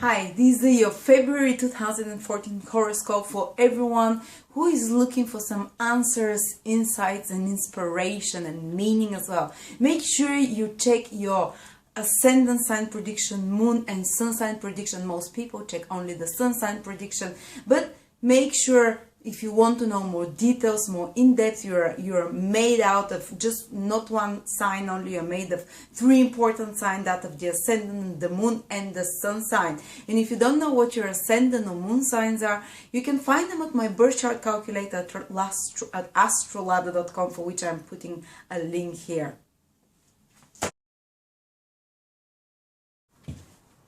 Hi, this is your February 2014 horoscope for everyone who is looking for some answers, insights, and inspiration and meaning as well. Make sure you check your ascendant sign prediction, moon and sun sign prediction. Most people check only the sun sign prediction, but make sure if you want to know more details, more in-depth, you're made out of just not one sign only. You're made of three important signs, that of the ascendant, the moon, and the sun sign. And if you don't know what your ascendant or moon signs are, you can find them at my birth chart calculator at astrolab.com, for which I'm putting a link here.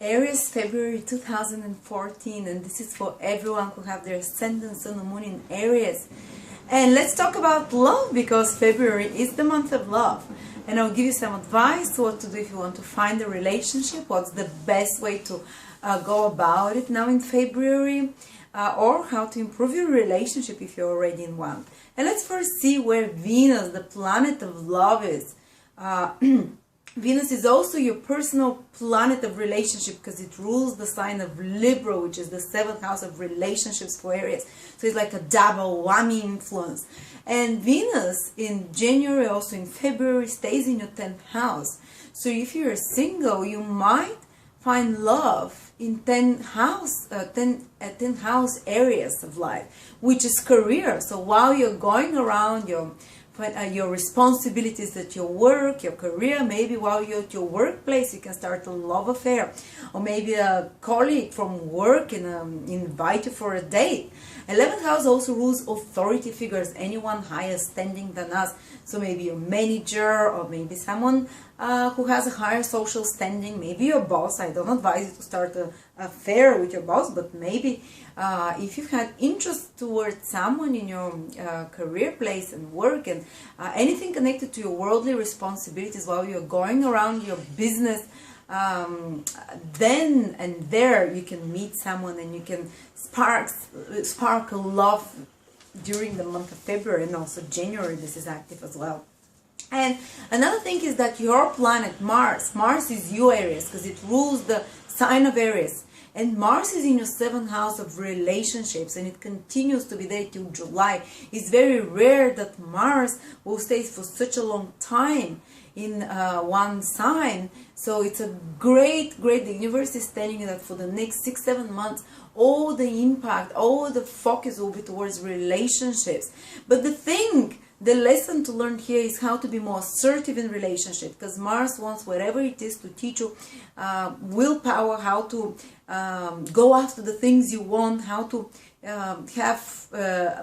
Aries February 2014, and this is for everyone who have their ascendant, sun, and moon in Aries. And let's talk about love, because February is the month of love. And I'll give you some advice what to do if you want to find a relationship, what's the best way to go about it now in February, or how to improve your relationship if you're already in one. And let's first see where Venus, the planet of love, is. Venus is also your personal planet of relationship because it rules the sign of Libra, which is the 7th house of relationships for Aries. So it's like a double whammy influence. And Venus in January, also in February, stays in your 10th house. So if you're single, you might find love in 10th house areas of life, which is career. So while you're going around your responsibilities at your work, your career, maybe while you're at your workplace, you can start a love affair, or maybe a colleague from work and invite you for a date. 11th house also rules authority figures, anyone higher standing than us. So maybe your manager, or maybe someone who has a higher social standing, maybe your boss. I don't advise you to start an affair with your boss, but maybe if you had interest towards someone in your career place and work, and anything connected to your worldly responsibilities while you're going around your business, then and there you can meet someone and you can spark a love during the month of February, and also January this is active as well. And another thing is that your planet Mars is your Aries because it rules the sign of Aries. And Mars is in your 7th house of relationships, and it continues to be there till July. It's very rare that Mars will stay for such a long time in one sign. So it's a great, the universe is telling you that for the next 6-7 months, all the impact, all the focus will be towards relationships. But the lesson to learn here is how to be more assertive in relationship, because Mars wants whatever it is to teach you willpower, how to go after the things you want, how to have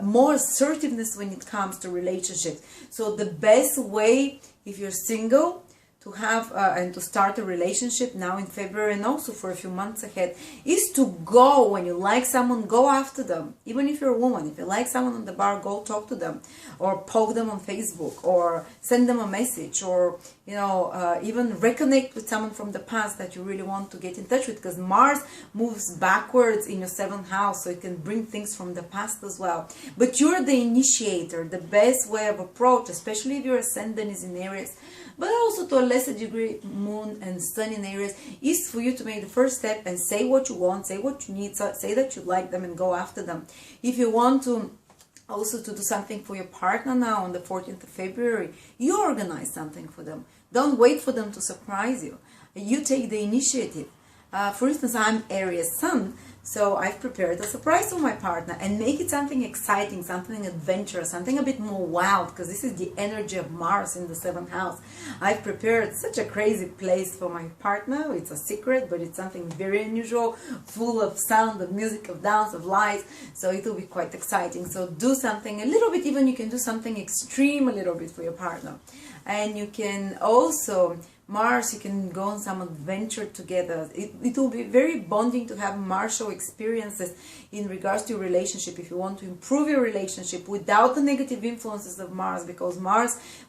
more assertiveness when it comes to relationships. So the best way, if you're single, to have and to start a relationship now in February, and also for a few months ahead, is to go, when you like someone, go after them. Even if you're a woman, if you like someone on the bar, go talk to them, or poke them on Facebook, or send them a message, or even reconnect with someone from the past that you really want to get in touch with, because Mars moves backwards in your 7th house, so it can bring things from the past as well. But you're the initiator. The best way of approach, especially if your ascendant is in Aries, but also to a lesser degree moon and sun in Aries, is for you to make the first step and say what you want, say what you need, say that you like them, and go after them. If you want to also to do something for your partner now on the 14th of February, you organize something for them. Don't wait for them to surprise you. You take the initiative. For instance, I'm Aries Sun, so I've prepared a surprise for my partner, and make it something exciting, something adventurous, something a bit more wild, because this is the energy of Mars in the 7th house. I've prepared such a crazy place for my partner. It's a secret, but it's something very unusual, full of sound, of music, of dance, of lights, so it will be quite exciting. So do something a little bit, even you can do something extreme a little bit for your partner. And you can also, Mars, you can go on some adventure together. It will be very bonding to have Martial experiences in regards to your relationship, if you want to improve your relationship without the negative influences of Mars. Because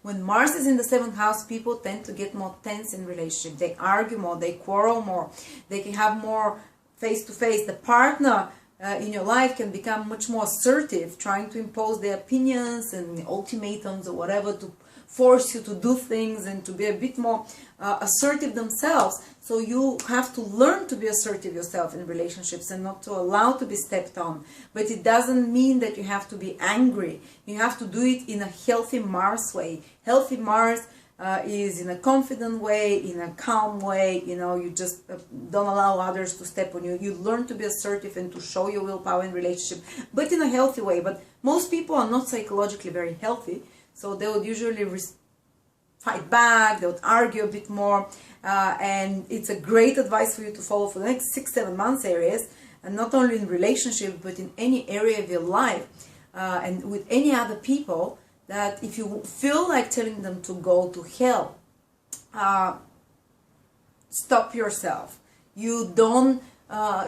when Mars is in the 7th house, people tend to get more tense in relationship. They argue more, they quarrel more, they can have more face-to-face. The partner in your life can become much more assertive, trying to impose their opinions and ultimatums or whatever force you to do things and to be a bit more assertive themselves. So you have to learn to be assertive yourself in relationships and not to allow to be stepped on. But it doesn't mean that you have to be angry. You have to do it in a healthy Mars way. Healthy Mars is in a confident way, in a calm way. You know, you just don't allow others to step on you. You learn to be assertive and to show your willpower in relationship, but in a healthy way. But most people are not psychologically very healthy, so they would usually fight back, they would argue a bit more, and it's a great advice for you to follow for the next 6-7 months, Aries, and not only in relationships, but in any area of your life, and with any other people, that if you feel like telling them to go to hell, stop yourself. You don't,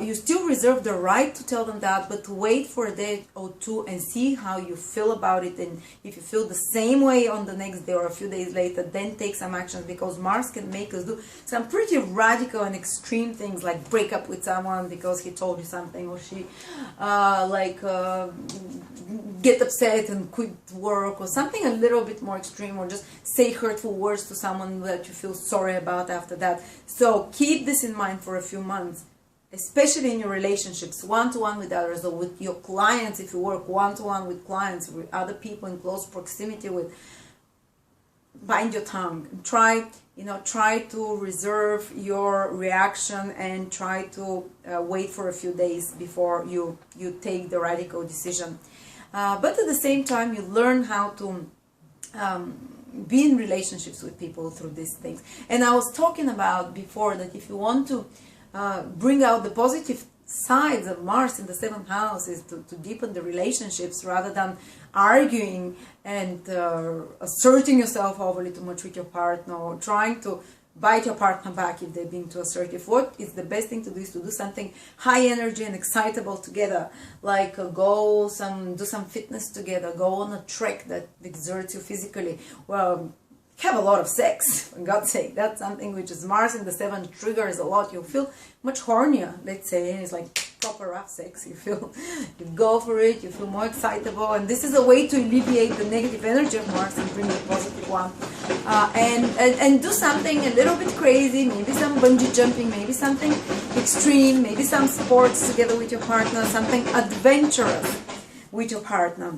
you still reserve the right to tell them that, but wait for a day or two and see how you feel about it. And if you feel the same way on the next day or a few days later, then take some actions, because Mars can make us do some pretty radical and extreme things, like break up with someone because he told you something, or she get upset and quit work, or something a little bit more extreme, or just say hurtful words to someone that you feel sorry about after that. So keep this in mind for a few months, especially in your relationships, one-to-one with others, or with your clients. If you work one-to-one with clients, with other people in close proximity with, bind your tongue. Try to reserve your reaction and try to wait for a few days before you take the radical decision. But at the same time, you learn how to be in relationships with people through these things. And I was talking about before that if you want to bring out the positive sides of Mars in the 7th house, is to deepen the relationships rather than arguing and asserting yourself overly too much with your partner, or trying to bite your partner back if they're being too assertive. What is the best thing to do is to do something high energy and excitable together, like do some fitness together, go on a trek that exerts you physically, well, have a lot of sex, for God's sake. That's something which is Mars in the 7th triggers a lot. You'll feel much hornier, let's say. It's like proper rough sex. You go for it, you feel more excitable, and this is a way to alleviate the negative energy of Mars and bring the positive one. And do something a little bit crazy, maybe some bungee jumping, maybe something extreme, maybe some sports together with your partner, something adventurous with your partner.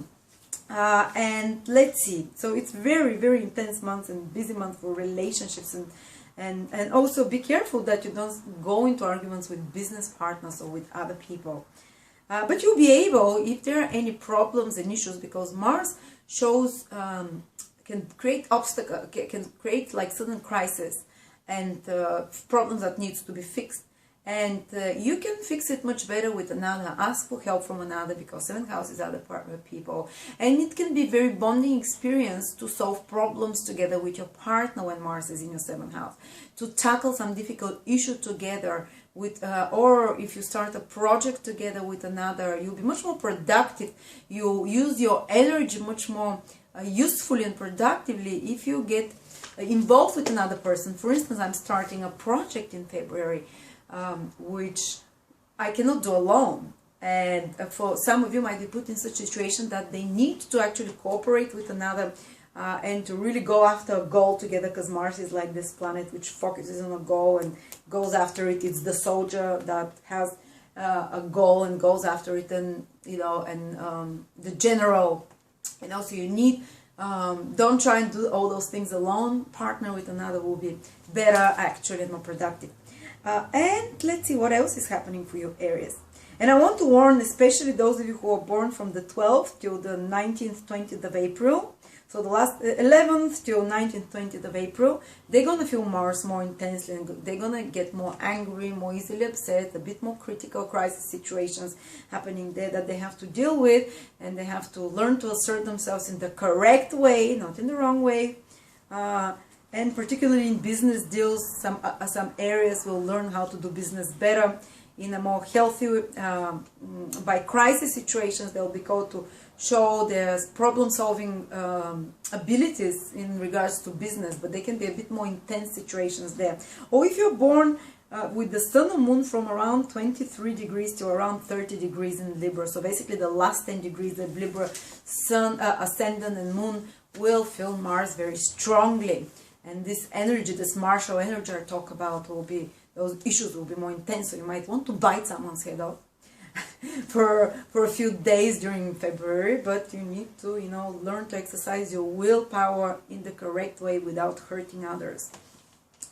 And let's see, so it's very, very intense month and busy month for relationships, and also be careful that you don't go into arguments with business partners or with other people. But you'll be able, if there are any problems and issues, because Mars shows can create obstacles, can create like sudden crisis and problems that needs to be fixed. And you can fix it much better with another. Ask for help from another, because 7th house is other people. And it can be very bonding experience to solve problems together with your partner when Mars is in your 7th house. To tackle some difficult issue together with, or if you start a project together with another, you'll be much more productive. You use your energy much more usefully and productively if you get involved with another person. For instance, I'm starting a project in February, which I cannot do alone, and for some of you might be put in such a situation that they need to actually cooperate with another and to really go after a goal together, because Mars is like this planet which focuses on a goal and goes after it. It's the soldier that has a goal and goes after it, and the general, so you need, don't try and do all those things alone. Partner with another will be better actually and more productive. And let's see what else is happening for you, Aries. And I want to warn especially those of you who are born from the 12th till the 19th, 20th of April. So the last 11th till 19th, 20th of April, they're going to feel Mars more intensely, and they're going to get more angry, more easily upset, a bit more critical crisis situations happening there that they have to deal with, and they have to learn to assert themselves in the correct way, not in the wrong way. And particularly in business deals, some areas will learn how to do business better in a more healthy, by crisis situations. They'll be called to show their problem-solving abilities in regards to business, but they can be a bit more intense situations there. Or if you're born with the Sun and Moon from around 23 degrees to around 30 degrees in Libra, so basically the last 10 degrees of Libra, Sun, Ascendant and Moon will feel Mars very strongly. And this energy, this martial energy I talk about, will be, those issues will be more intense. So you might want to bite someone's head off for a few days during February, but you need to, you know, learn to exercise your willpower in the correct way without hurting others,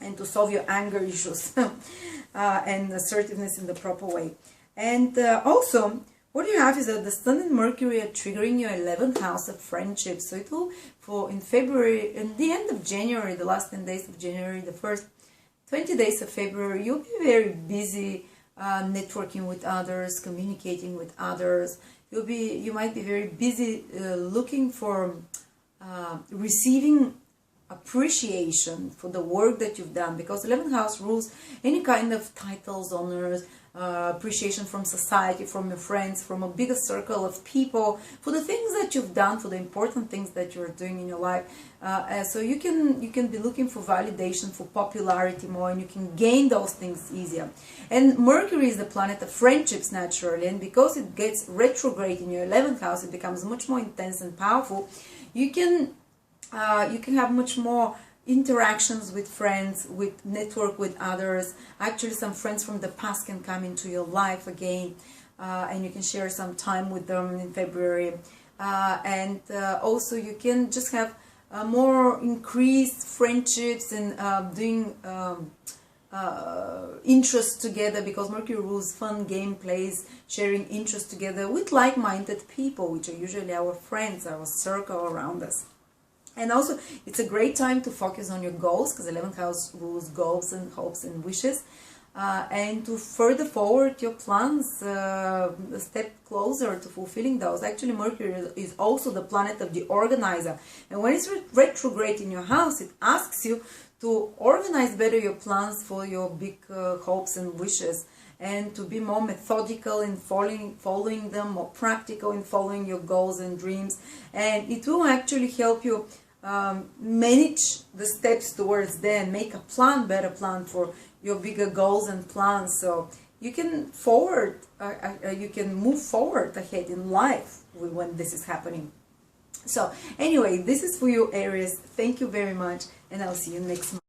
and to solve your anger issues and assertiveness in the proper way. And also, what you have is that the Sun and Mercury are triggering your 11th house of friendship. So it will, for in February, in the end of January, the last 10 days of January, the first 20 days of February, you'll be very busy networking with others, communicating with others. You might be very busy looking for receiving appreciation for the work that you've done, because 11th house rules any kind of titles, honors, appreciation from society, from your friends, from a bigger circle of people, for the things that you've done, for the important things that you're doing in your life. So you can be looking for validation, for popularity more, and you can gain those things easier. And Mercury is the planet of friendships naturally, and because it gets retrograde in your 11th house, it becomes much more intense and powerful. You can have much more interactions with friends, with network with others. Actually, some friends from the past can come into your life again, and you can share some time with them in February. And also you can just have more increased friendships and doing interests together, because Mercury rules fun gameplays, sharing interests together with like-minded people, which are usually our friends, our circle around us. And also, it's a great time to focus on your goals, because 11th house rules goals and hopes and wishes, and to further forward your plans, a step closer to fulfilling those. Actually, Mercury is also the planet of the organizer, and when it's retrograde in your house, it asks you to organize better your plans for your big hopes and wishes, and to be more methodical in following them, more practical in following your goals and dreams. And it will actually help you manage the steps towards them, make a plan, better plan for your bigger goals and plans, so you can you can move forward ahead in life when this is happening. So anyway, this is for you, Aries. Thank you very much, and I'll see you next month.